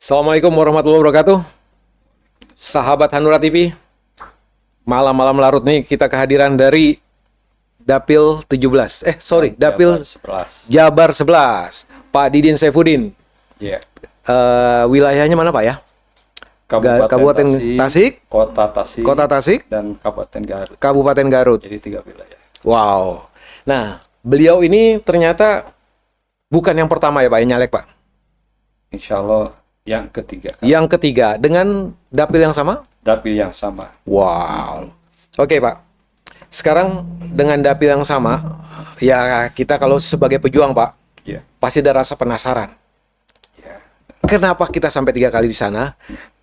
Assalamualaikum warahmatullahi wabarakatuh. Sahabat Hanura TV, malam-malam larut nih kita kehadiran dari Dapil 17. Dapil Jabar 11. Pak Didin Saifuddin. Iya. Wilayahnya mana Pak ya? Kabupaten Tasik, Kota Tasik, dan Kabupaten Garut. Kabupaten Garut. Jadi 3 wilayah. Wow. Nah, beliau ini ternyata bukan yang pertama ya Pak yang nyalek Pak. Insya Allah yang ketiga. Yang ketiga dengan dapil yang sama? Dapil yang sama. Wow. Oke Pak. Sekarang dengan dapil yang sama, ya kita kalau sebagai pejuang Pak, Iya. pasti ada rasa penasaran. Iya. Kenapa kita sampai 3 kali di sana?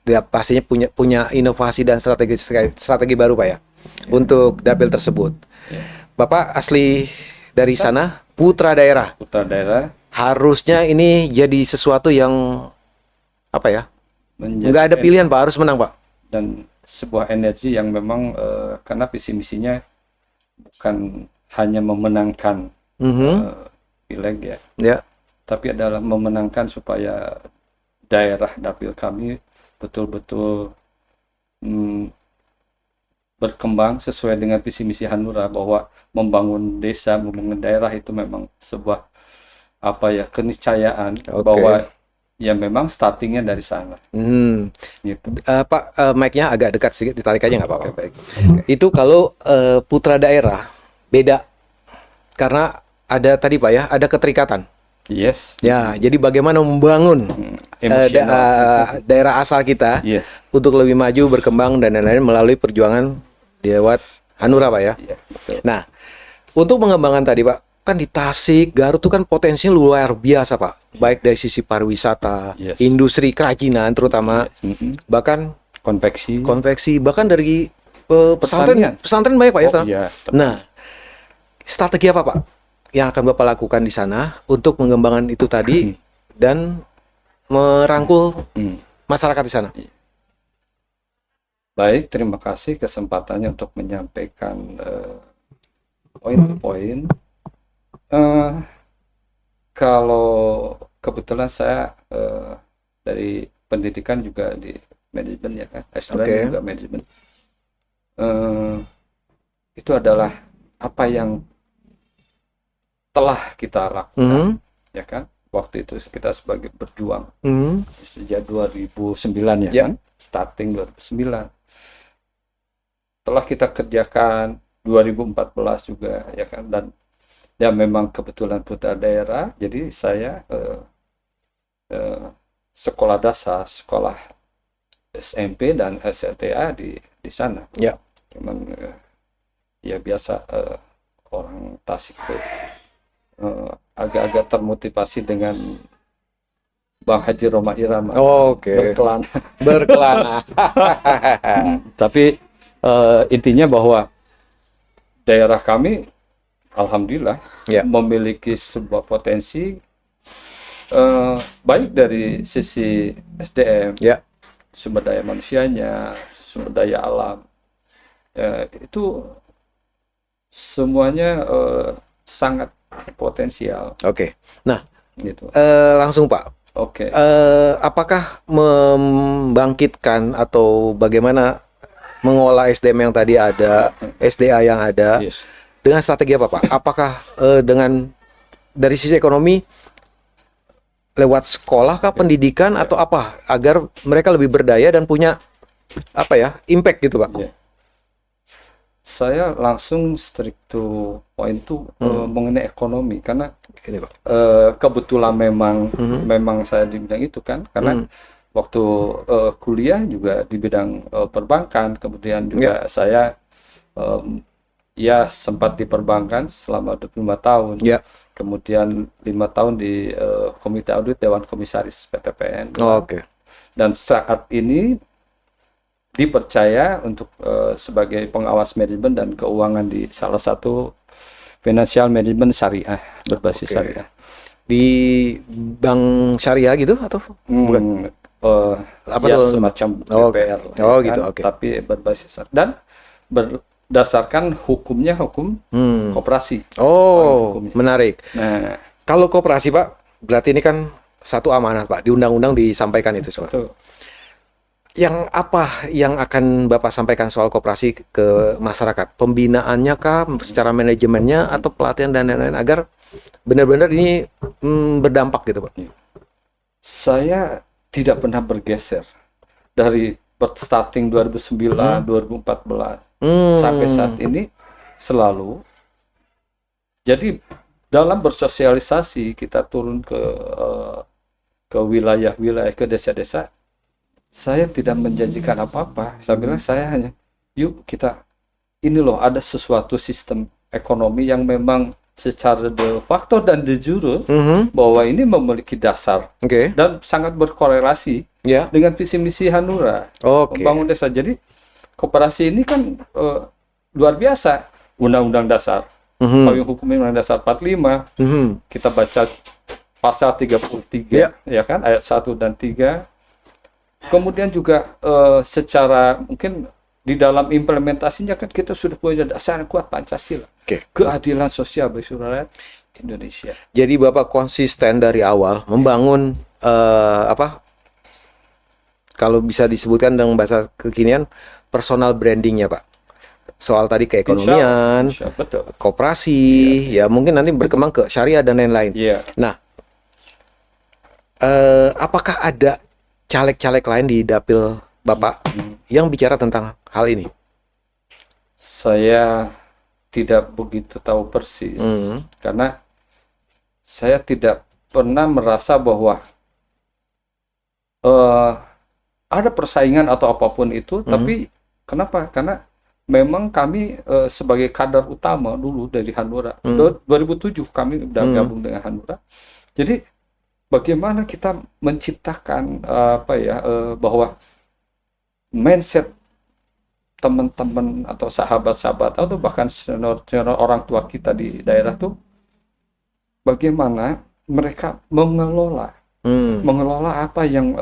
Dia pastinya punya inovasi dan strategi baru Pak ya, untuk dapil tersebut. Iya. Bapak asli dari sana, putra daerah. Putra daerah Harusnya ini jadi sesuatu yang apa ya? Nggak ada pilihan Pak, harus menang Pak. dan sebuah energi yang memang karena visi misinya bukan hanya memenangkan pileg ya, Ya. tapi adalah memenangkan supaya daerah dapil kami betul-betul berkembang sesuai dengan visi misi Hanura, bahwa membangun desa, membangun daerah itu memang sebuah keniscayaan. Oke. Bahwa ya memang startingnya dari sana. Gitu. Pak, mic-nya agak dekat sedikit, ditarik aja nggak apa-apa. Oke, baik. Itu kalau putra daerah beda karena ada tadi Pak ya, ada keterikatan. Yes. Ya, jadi bagaimana membangun daerah asal kita Yes. untuk lebih maju, berkembang dan lain-lain melalui perjuangan lewat Hanura Pak ya. Iya, betul. Nah, untuk mengembangkan tadi Pak, kan di Tasik, Garut itu kan potensinya luar biasa Pak. Baik dari sisi pariwisata, Yes. industri kerajinan terutama, bahkan konveksi, bahkan dari pesantren banyak Pak ya. Oh, iya. Nah, strategi apa Pak yang akan Bapak lakukan di sana untuk mengembangkan itu tadi dan merangkul masyarakat di sana? Baik, terima kasih kesempatannya untuk menyampaikan poin-poin. Kalau kebetulan saya dari pendidikan juga di manajemen ya kan, S2 juga manajemen. Itu adalah apa yang telah kita lakukan, ya kan? Waktu itu kita sebagai berjuang sejak 2009 ya kan, starting 2009. Telah kita kerjakan 2014 juga ya kan, dan ya memang kebetulan putra daerah, jadi saya sekolah dasar, sekolah SMP dan SLTA di sana. Ya. Cuman ya biasa orang Tasik tuh agak-agak termotivasi dengan Bang Haji Roma Irama. Berkelana. Tapi intinya bahwa daerah kami alhamdulillah memiliki sebuah potensi baik dari sisi SDM, sumber daya manusianya, sumber daya alam, itu semuanya sangat potensial. Oke. Nah, gitu. Langsung Pak. Oke. Apakah membangkitkan atau bagaimana mengolah SDM yang tadi ada, SDA yang ada, dengan strategi apa Pak? Apakah dengan dari sisi ekonomi lewat sekolah kah, pendidikan atau apa agar mereka lebih berdaya dan punya impact gitu Pak? Saya langsung straight to point itu mengenai ekonomi, karena kebetulan memang saya di bidang itu kan, karena waktu kuliah juga di bidang perbankan, kemudian juga saya sempat di perbankan selama 25 tahun, kemudian 5 tahun di Komite Audit Dewan Komisaris PTPN. Dan saat ini dipercaya untuk sebagai pengawas manajemen dan keuangan di salah satu financial management syariah berbasis syariah. Di bank syariah gitu atau bukan? Semacam BPR. Tapi berbasis syariah. Dan berdasarkan hukumnya hukum koperasi. Menarik. Nah, kalau koperasi Pak, berarti ini kan satu amanat Pak, di undang-undang disampaikan itu semua. Betul. Yang apa yang akan Bapak sampaikan soal koperasi ke masyarakat? Pembinaannya kah, secara manajemennya, atau pelatihan dan lain-lain agar benar-benar ini berdampak gitu Pak? Saya tidak pernah bergeser dari starting 2009, 2014 sampai saat ini selalu. Jadi dalam bersosialisasi kita turun ke wilayah-wilayah, ke desa-desa. Saya tidak menjanjikan apa-apa. Saya bilang saya hanya, yuk kita, ini loh ada sesuatu sistem ekonomi yang memang secara de facto dan de jure bahwa ini memiliki dasar dan sangat berkorelasi dengan visi misi Hanura membangun desa. Jadi koperasi ini kan luar biasa. Undang-Undang Dasar, Payung Hukum Undang-Undang Dasar 45, kita baca pasal 33, ya kan, ayat 1 dan 3. Kemudian juga secara mungkin di dalam implementasinya kan kita sudah punya dasar yang kuat, Pancasila, keadilan sosial bagi seluruh rakyat Indonesia. Jadi Bapak konsisten dari awal membangun kalau bisa disebutkan dengan bahasa kekinian, personal brandingnya Pak. Soal tadi keekonomian, koperasi, ya mungkin nanti berkembang ke syariah dan lain-lain. Nah, apakah ada caleg-caleg lain di dapil Bapak yang bicara tentang hal ini? Saya tidak begitu tahu persis, karena saya tidak pernah merasa bahwa ada persaingan atau apapun itu. Tapi kenapa? Karena memang kami sebagai kader utama dulu dari Hanura, 2007 kami udah gabung dengan Hanura. Jadi bagaimana kita menciptakan bahwa mindset teman-teman atau sahabat-sahabat atau bahkan senior orang tua kita di daerah tuh, bagaimana mereka mengelola apa yang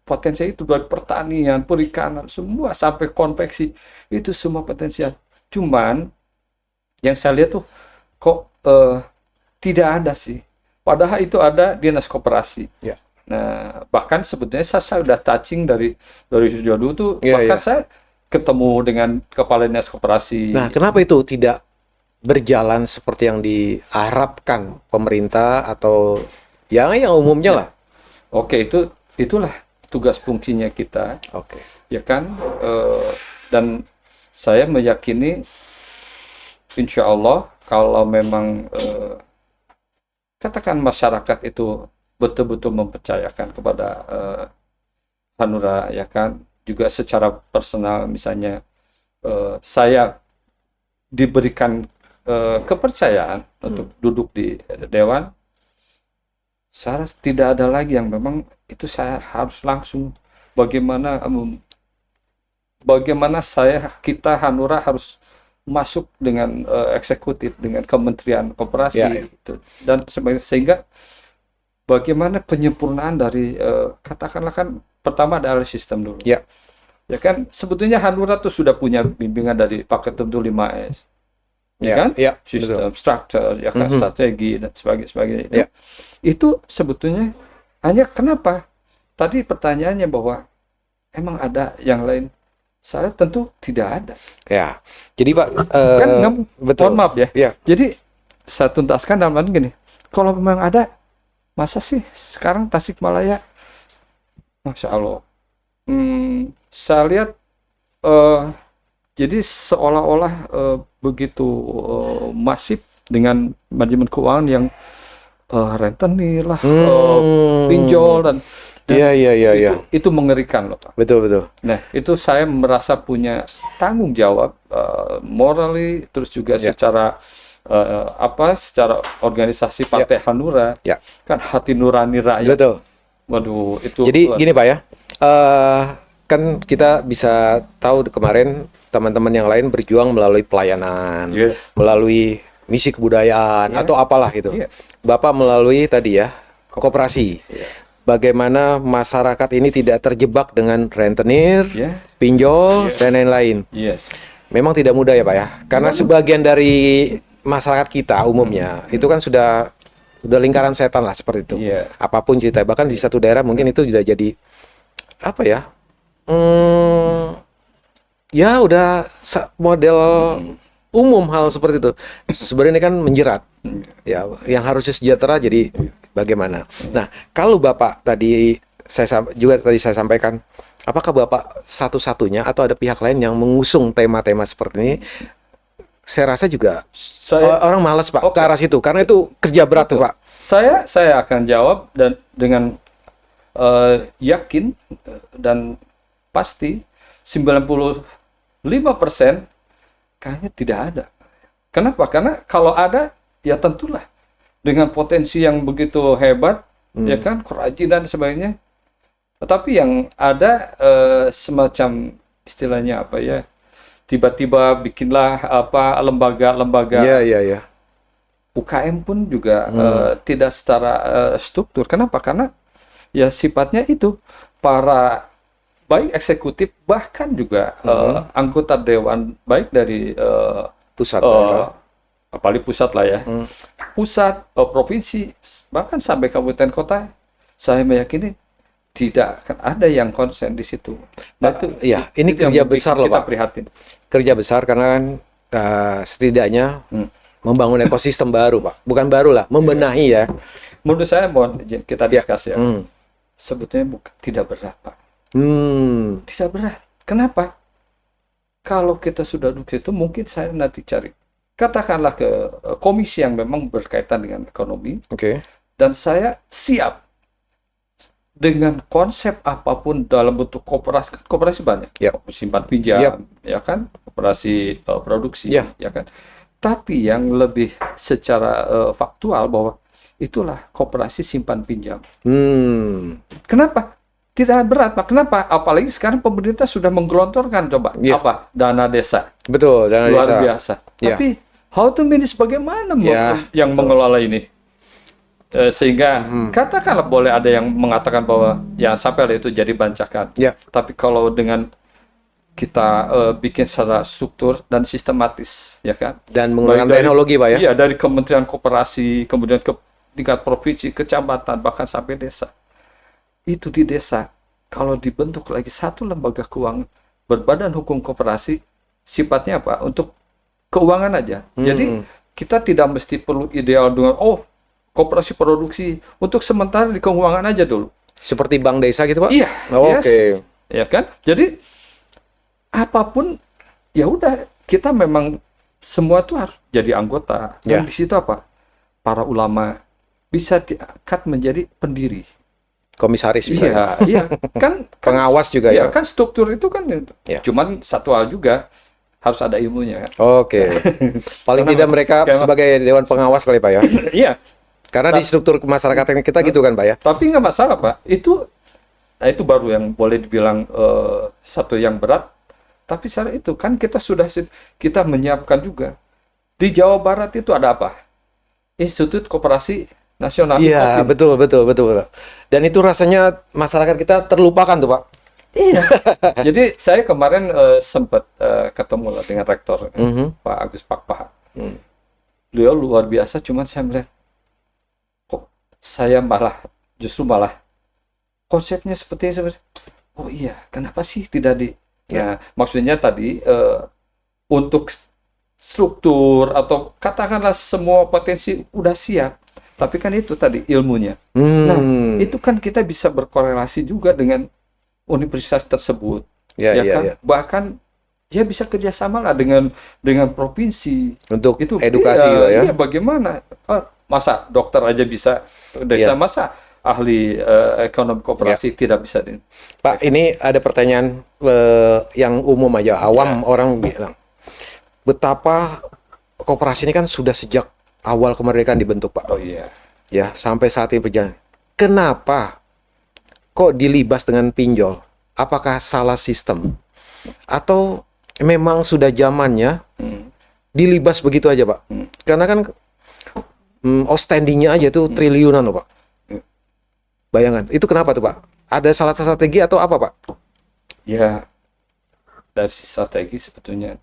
potensi itu, dari pertanian, perikanan, semua sampai konveksi, itu semua potensial. Cuman yang saya lihat tuh kok tidak ada sih. Padahal itu ada dinas koperasi. Nah, bahkan sebetulnya saya udah touching dari sejauh dulu tuh, bahkan saya ketemu dengan kepala dinas koperasi. Nah, kenapa itu tidak berjalan seperti yang diharapkan pemerintah atau yang umumnya lah? Oke, itulah tugas fungsinya kita. Ya kan? Dan saya meyakini insya Allah kalau memang katakan masyarakat itu betul-betul mempercayakan kepada Hanura, ya kan, juga secara personal misalnya saya diberikan kepercayaan untuk duduk di Dewan, saya rasa tidak ada lagi yang memang itu saya harus langsung bagaimana kita Hanura harus masuk dengan eksekutif, dengan Kementerian Koperasi gitu. Dan sehingga bagaimana penyempurnaan dari katakanlah kan pertama dari sistem dulu. Ya kan, sebetulnya Hanura tuh sudah punya bimbingan dari paket tentu 5S. Ya kan? Sistem, struktur, ya kan, strategi dan sebagainya. Itu sebetulnya hanya kenapa? Tadi pertanyaannya bahwa emang ada yang lain. Saya tentu tidak ada. Jadi Pak, kan betul. Mohon maaf ya. Jadi saya tuntaskan dalam arti gini, kalau memang ada, masa sih sekarang Tasikmalaya, Masya Allah, saya lihat jadi seolah-olah begitu masif dengan manajemen keuangan yang rentenir lah, pinjol dan itu mengerikan loh Pak. Betul. Nah, itu saya merasa punya tanggung jawab morally, terus juga secara secara organisasi Partai Hanura, kan hati nurani rakyat. Betul. Waduh, itu. Jadi gini Pak ya, kan kita bisa tahu kemarin teman-teman yang lain berjuang melalui pelayanan, melalui misi kebudayaan atau apalah itu. Bapak melalui tadi ya koperasi. Bagaimana masyarakat ini tidak terjebak dengan rentenir, pinjol, dan lain-lain. Memang tidak mudah ya Pak ya, karena sebagian dari masyarakat kita umumnya itu kan sudah udah lingkaran setan lah seperti itu. Apapun cerita, bahkan di satu daerah mungkin itu sudah jadi apa ya? Ya udah model umum hal seperti itu. Sebenarnya ini kan menjerat. Ya, yang harusnya sejahtera jadi bagaimana? Nah, kalau Bapak tadi saya sampaikan, apakah Bapak satu-satunya atau ada pihak lain yang mengusung tema-tema seperti ini? Saya rasa juga orang malas Pak ke arah situ karena itu kerja berat tuh Pak. Saya akan jawab dan dengan yakin dan pasti 95% kayaknya tidak ada. Kenapa? Karena kalau ada ya tentulah dengan potensi yang begitu hebat, ya kan, kerajinan dan sebagainya. Tetapi yang ada semacam istilahnya apa ya? Tiba-tiba bikinlah apa lembaga-lembaga. Iya. UKM pun juga tidak secara struktur. Kenapa? Karena ya sifatnya itu para baik eksekutif bahkan juga anggota dewan baik dari pusat apalagi pusat lah ya, pusat, provinsi, bahkan sampai kabupaten kota, saya meyakini tidak akan ada yang konsen di situ. Nah, itu ya ini kerja besar loh Pak. Prihatin. Kerja besar karena kan setidaknya membangun ekosistem baru Pak. Bukan baru lah, membenahi ya. Menurut saya mohon kita diskus ya. Sebetulnya tidak berat Pak. Tidak berat. Kenapa? Kalau kita sudah duduk situ, mungkin saya nanti cari, katakanlah ke komisi yang memang berkaitan dengan ekonomi. Dan saya siap dengan konsep apapun dalam bentuk koperasi banyak, simpan pinjam, ya kan, koperasi produksi, ya kan. Tapi yang lebih secara faktual bahwa itulah koperasi simpan pinjam. Kenapa? Tidak berat, Pak. Kenapa? Apalagi sekarang pemerintah sudah menggelontorkan apa? Dana desa. Betul, dana luar desa. Biasa. Tapi how to manage bagaimana yang mengelola ini? Sehingga katakanlah boleh ada yang mengatakan bahwa ya sampai itu jadi bancakan. Tapi kalau dengan kita bikin secara struktur dan sistematis, ya kan? Dan menggunakan teknologi, Pak ya? Iya, dari Kementerian Koperasi, kemudian ke tingkat provinsi, kecamatan, bahkan sampai desa. Itu di desa, kalau dibentuk lagi satu lembaga keuangan berbadan hukum koperasi, sifatnya apa? Untuk keuangan aja. Jadi kita tidak mesti perlu ideal dengan koperasi produksi, untuk sementara di keuangan aja dulu. Seperti bank desa gitu Pak? Iya. Oke. Ya kan? Jadi apapun ya udah, kita memang semua tuh harus jadi anggota. Dan di situ apa? Para ulama bisa diangkat menjadi pendiri. Komisaris bisa. Iya, kan pengawas juga ya. Kan struktur itu kan cuman satu hal juga, harus ada ilmunya kan. Paling tidak mereka sebagai dewan pengawas kali Pak ya. Iya. Karena di struktur masyarakat kita gitu kan Pak ya. Tapi nggak masalah Pak. Itu baru yang boleh dibilang satu yang berat. Tapi secara itu kan kita menyiapkan juga. Di Jawa Barat itu ada apa? Institut Koperasi Nasional. Iya, betul. Dan itu rasanya masyarakat kita terlupakan tuh Pak. Iya. Jadi saya kemarin sempat ketemu lah dengan rektor Pak Agus Pakpaha. Beliau luar biasa, cuman saya melihat kok saya justru malah konsepnya seperti ini. Oh iya, kenapa sih tidak di? Ya, maksudnya tadi untuk struktur atau katakanlah semua potensi udah siap, tapi kan itu tadi ilmunya. Nah, itu kan kita bisa berkorelasi juga dengan universitas tersebut, kan? Bahkan ya bisa kerjasama lah dengan provinsi untuk itu edukasi ya. Iya, bagaimana? Masa dokter aja bisa desa, masa ahli ekonomi koperasi tidak bisa? Pak, ini ada pertanyaan yang umum aja, awam orang bilang, betapa koperasi ini kan sudah sejak awal kemerdekaan dibentuk Pak. Ya, sampai saat ini berjalan. Kenapa kok dilibas dengan pinjol? Apakah salah sistem? Atau memang sudah zamannya dilibas begitu aja Pak? Karena kan outstandingnya aja tuh triliunan loh Pak. Bayangan, itu kenapa tuh Pak? Ada salah strategi atau apa Pak? Ya, dari strategi sebetulnya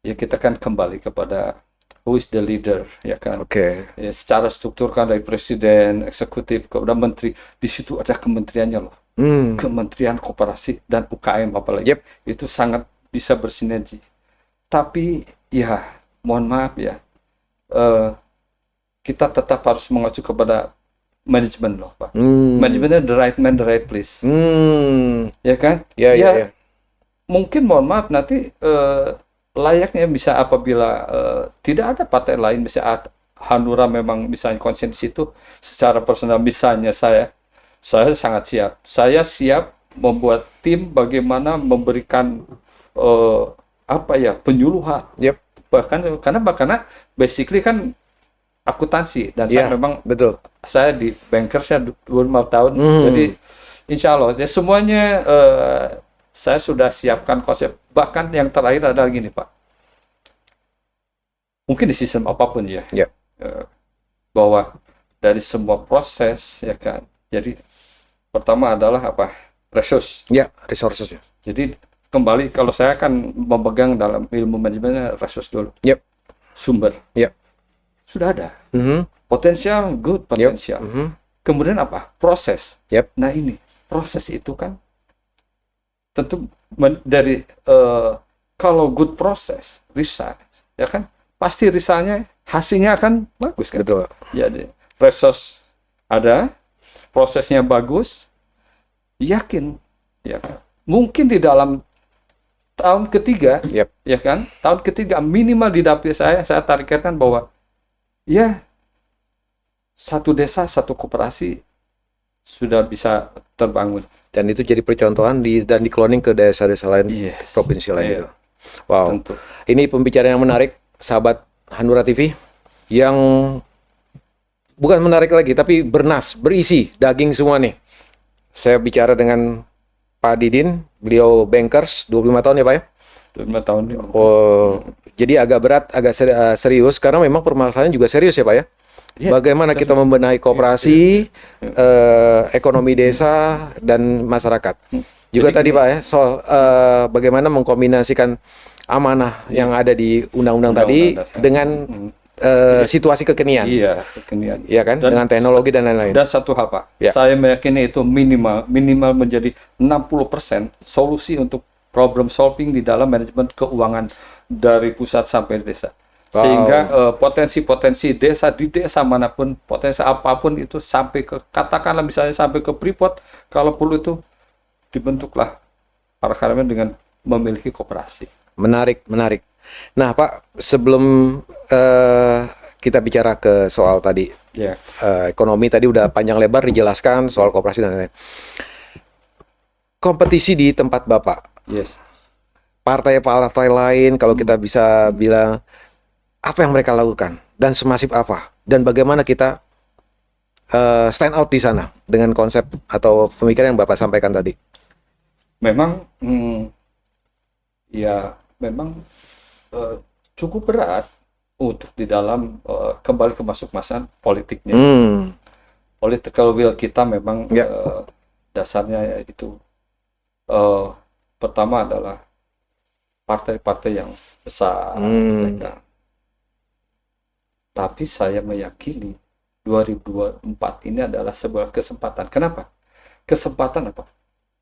ya kita kan kembali kepada who is the leader, ya kan? Oke. Ya, secara struktur kan dari presiden, eksekutif, kemudian menteri, di situ ada kementeriannya loh. Kementerian Koperasi dan UKM apalagi. Itu sangat bisa bersinergi. Tapi ya, mohon maaf ya, kita tetap harus mengacu kepada manajemen loh, Pak. Manajemennya the right man, the right place. Ya kan? Ya. Mungkin mohon maaf nanti layaknya bisa apabila tidak ada partai lain, bisa Hanura memang misalnya konsen di situ, secara personal misalnya saya sangat siap. Saya siap membuat tim bagaimana memberikan penyuluhan. Bahkan karena basically kan akuntansi dan saya memang saya di bankers ya 25 tahun. Jadi insya Allah ya semuanya saya sudah siapkan konsep. Bahkan yang terakhir adalah gini, Pak. Mungkin di sistem apapun ya. Bahwa dari semua proses ya kan. Jadi pertama adalah resource. Resources. Jadi kembali kalau saya akan memegang dalam ilmu manajemennya resource dulu. Sumber. Sudah ada. Potensial, good potensial. Kemudian proses. Nah ini proses itu kan tentu dari kalau good proses, research, ya kan pasti hasilnya akan bagus kan. Betul. Jadi resource ada, prosesnya bagus, yakin, ya kan. Mungkin di dalam tahun ketiga, ya kan, tahun ketiga minimal di dapil saya targetkan bahwa ya satu desa, satu koperasi sudah bisa terbangun. Dan itu jadi percontohan dan di-cloning ke desa-desa lain, provinsi lain itu. Wow. Tentu. Ini pembicaraan yang menarik, sahabat Hanura TV, yang bukan menarik lagi, tapi berisi daging semua nih. Saya bicara dengan Pak Didin, beliau bankers, 25 tahun ya Pak ya? 25 tahun. Oh, jadi agak berat, agak serius, karena memang permasalahannya juga serius ya Pak ya? Bagaimana kita membenahi koperasi, ekonomi desa, dan masyarakat. Juga tadi Pak ya, soal bagaimana mengkombinasikan amanah yang ada di undang-undang tadi dengan situasi kekinian. Iya, kekinian. Iya kan, dengan teknologi dan lain-lain. Dan satu hal Pak, saya meyakini itu minimal menjadi 60% solusi untuk problem solving di dalam manajemen keuangan dari pusat sampai desa. Sehingga potensi-potensi desa di desa manapun, potensi apapun itu sampai ke, katakanlah misalnya sampai ke Freeport, kalau perlu itu dibentuklah para-karyawan dengan memiliki koperasi. Menarik. Nah Pak, sebelum kita bicara ke soal tadi, ekonomi tadi udah panjang lebar dijelaskan soal koperasi dan lain-lain. Kompetisi di tempat Bapak, partai-partai lain kalau kita bisa bilang, apa yang mereka lakukan dan semasif apa, dan bagaimana kita stand out di sana dengan konsep atau pemikiran yang Bapak sampaikan tadi. Memang cukup berat untuk di dalam kembali ke masuk-masan politiknya. Political will kita memang dasarnya itu pertama adalah partai-partai yang besar. Tapi saya meyakini 2024 ini adalah sebuah kesempatan. Kenapa? Kesempatan apa?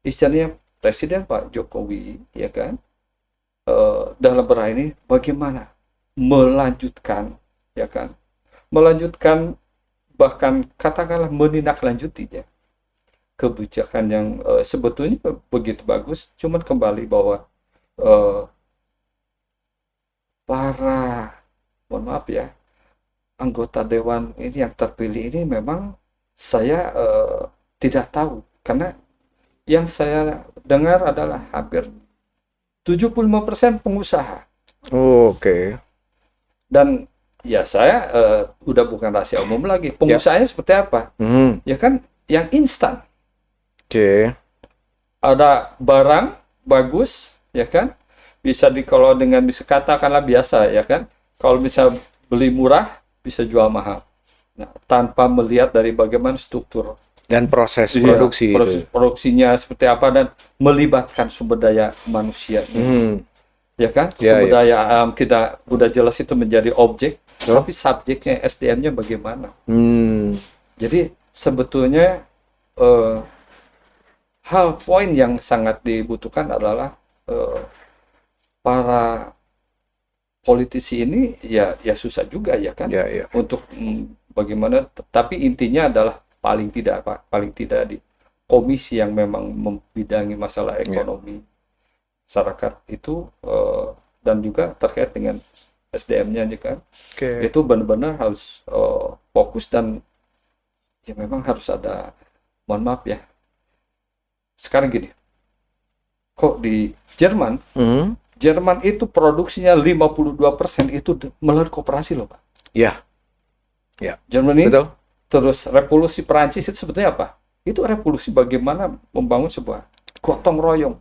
Istilahnya Presiden Pak Jokowi, ya kan, dalam berat ini bagaimana melanjutkan, ya kan, melanjutkan bahkan katakanlah menindaklanjutinya kebijakan yang sebetulnya begitu bagus, cuman kembali bahwa mohon maaf ya, anggota dewan ini yang terpilih ini memang saya tidak tahu, karena yang saya dengar adalah hampir 75% pengusaha. Oke. Dan ya saya udah bukan rahasia umum lagi. Pengusahanya seperti apa? Ya kan yang instan. Ada barang bagus, ya kan? Bisa dikelola dengan bisa katakanlah biasa, ya kan? Kalau bisa beli murah, bisa jual mahal. Nah, tanpa melihat dari bagaimana struktur dan proses produksi, proses produksinya seperti apa dan melibatkan sumber daya manusia. ya kan? Sumber daya alam kita udah jelas itu menjadi objek, tapi subjeknya SDM-nya bagaimana? Jadi sebetulnya hal poin yang sangat dibutuhkan adalah para politisi ini ya susah juga ya kan untuk bagaimana, tapi intinya adalah paling tidak di komisi yang memang membidangi masalah ekonomi masyarakat itu dan juga terkait dengan SDM-nya kan. Itu benar-benar harus fokus dan ya memang harus ada, mohon maaf ya, sekarang gini, kok di Jerman Jerman itu produksinya 52% itu melalui koperasi loh Pak. Jerman ini betul. Terus revolusi Perancis itu sebetulnya apa? Itu revolusi bagaimana membangun sebuah gotong royong,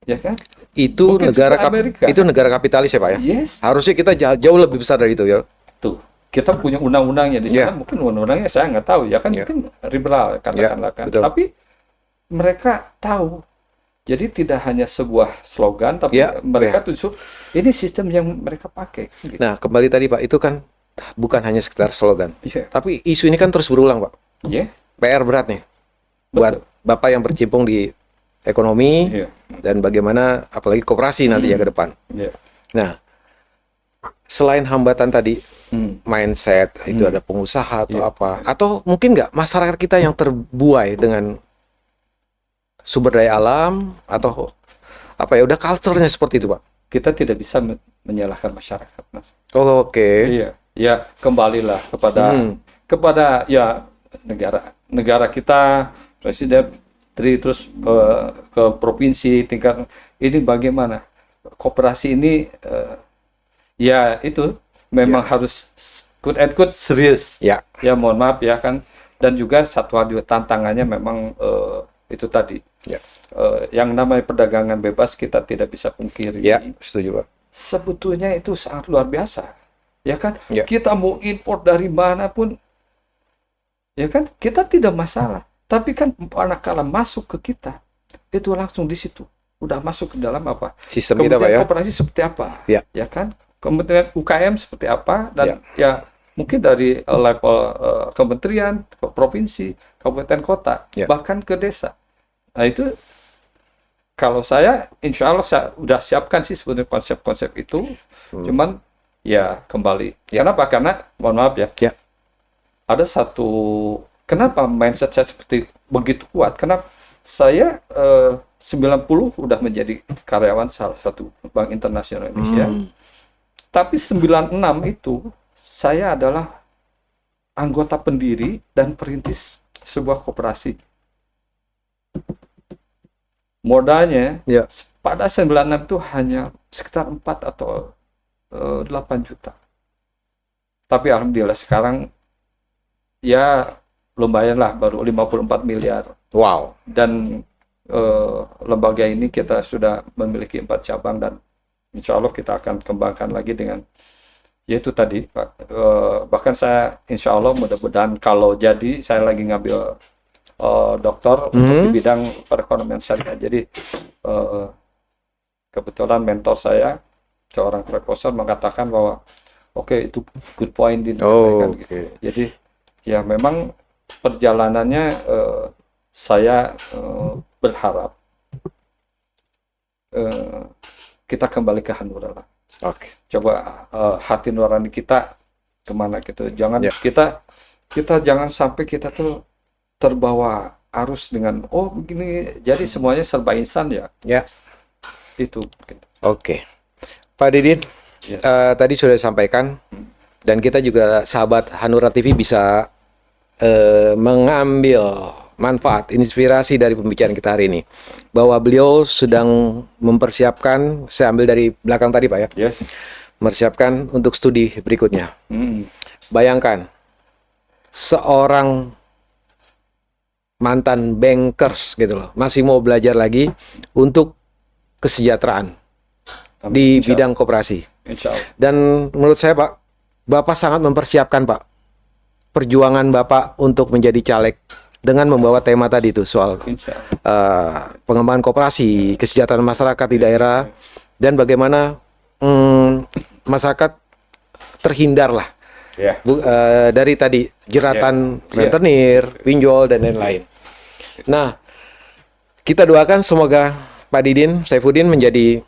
ya kan? Itu negara kapitalis ya Pak ya. Harusnya kita jauh lebih besar dari itu ya. Tuh, kita punya undang-undangnya di sana. Mungkin undang-undangnya saya nggak tahu ya kan, mungkin liberal katakanlah kan. Tapi mereka tahu. Jadi tidak hanya sebuah slogan, tapi mereka tujuh ini sistem yang mereka pakai. Gitu. Nah, kembali tadi Pak, itu kan bukan hanya sekedar slogan, tapi isu ini kan terus berulang Pak. PR berat nih buat Bapak yang berkecimpung di ekonomi dan bagaimana apalagi koperasi nantinya ke depan. Nah, selain hambatan tadi mindset itu ada pengusaha atau apa, atau mungkin nggak masyarakat kita yang terbuai dengan sumber daya alam atau apa ya, udah culture-nya seperti itu Pak. Kita tidak bisa menyalahkan masyarakat Mas. Ya kembalilah kepada ya negara kita, presiden, terus ke provinsi, tingkat ini bagaimana koperasi ini ya itu memang harus good serius ya mohon maaf ya kan, dan juga satu hal tantangannya memang itu tadi yang namanya perdagangan bebas kita tidak bisa pungkiri. Setuju Pak. Sebetulnya itu sangat luar biasa ya kan. Kita mau impor dari mana pun ya kan, kita tidak masalah. Tapi kan manakala masuk ke kita, itu langsung di situ udah masuk ke dalam apa sistem kita Pak ya, operasi seperti apa ya kan, kemudian UKM seperti apa, dan ya mungkin dari level kementerian, ke provinsi, kabupaten, kota, bahkan ke desa. Nah itu kalau saya insya Allah saya udah siapkan sih sebenarnya konsep-konsep itu. Cuman ya kembali kenapa, karena mohon maaf ya ada satu, kenapa mindset saya seperti begitu kuat, karena saya 90 udah menjadi karyawan salah satu bank internasional Indonesia. Tapi 96 itu saya adalah anggota pendiri dan perintis sebuah koperasi. Modalnya pada 96 itu hanya sekitar 4 atau 8 juta. Tapi alhamdulillah sekarang ya lumayan lah, baru 54 miliar. Wow. Dan lembaga ini kita sudah memiliki 4 cabang dan insya Allah kita akan kembangkan lagi dengan yaitu tadi Pak. Bahkan saya insya Allah mudah-mudahan kalau jadi saya lagi ngambil doktor untuk di bidang perekonomian syariah. Jadi kebetulan mentor saya seorang profesor mengatakan bahwa itu good point kan, gitu. Jadi ya memang perjalanannya saya berharap kita kembali ke Hanura lah. Coba hati nurani kita kemana gitu. Jangan kita jangan sampai kita tuh terbawa arus dengan begini, jadi semuanya serba instan itu gitu. Pak Didin, tadi sudah disampaikan dan kita juga sahabat Hanura TV bisa mengambil manfaat, inspirasi dari pembicaraan kita hari ini, bahwa beliau sedang mempersiapkan, saya ambil dari belakang tadi Pak ya, mempersiapkan untuk studi berikutnya. Bayangkan seorang mantan bankers gitu loh, masih mau belajar lagi untuk kesejahteraan di bidang koperasi. Dan menurut saya Pak, Bapak sangat mempersiapkan Pak perjuangan Bapak untuk menjadi caleg dengan membawa tema tadi itu soal pengembangan koperasi, kesejahteraan masyarakat di daerah, dan bagaimana masyarakat terhindar lah dari tadi jeratan rentenir, pinjol dan lain-lain. Nah, kita doakan semoga Pak Didin Saifuddin menjadi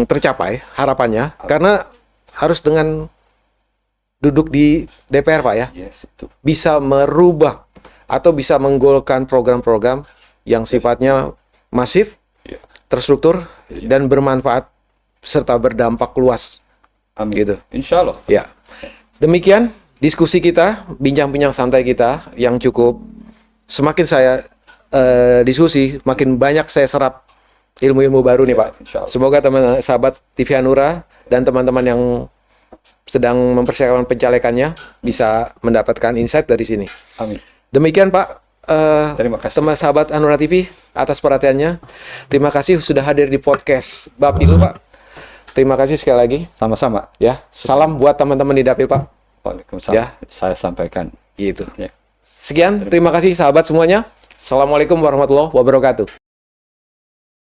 tercapai harapannya, karena harus dengan duduk di DPR Pak ya, bisa merubah atau bisa menggolkan program-program yang sifatnya masif, terstruktur, dan bermanfaat serta berdampak luas. Amin. Gitu. Insya Allah. Ya. Demikian diskusi kita, bincang-bincang santai kita yang cukup. Semakin saya diskusi, makin banyak saya serap ilmu-ilmu baru nih Pak. Semoga teman sahabat TV Hanura dan teman-teman yang sedang mempersiapkan pencalekannya bisa mendapatkan insight dari sini. Amin. Demikian Pak. Terima kasih. Teman sahabat Hanura TV atas perhatiannya. Terima kasih sudah hadir di podcast Bapilu Pak. Terima kasih sekali lagi. Sama-sama. Ya, salam buat teman-teman di Dapil Pak. Waalaikumsalam. Ya, saya sampaikan. Gitu. Ya. Sekian, terima kasih sahabat semuanya. Assalamualaikum warahmatullahi wabarakatuh.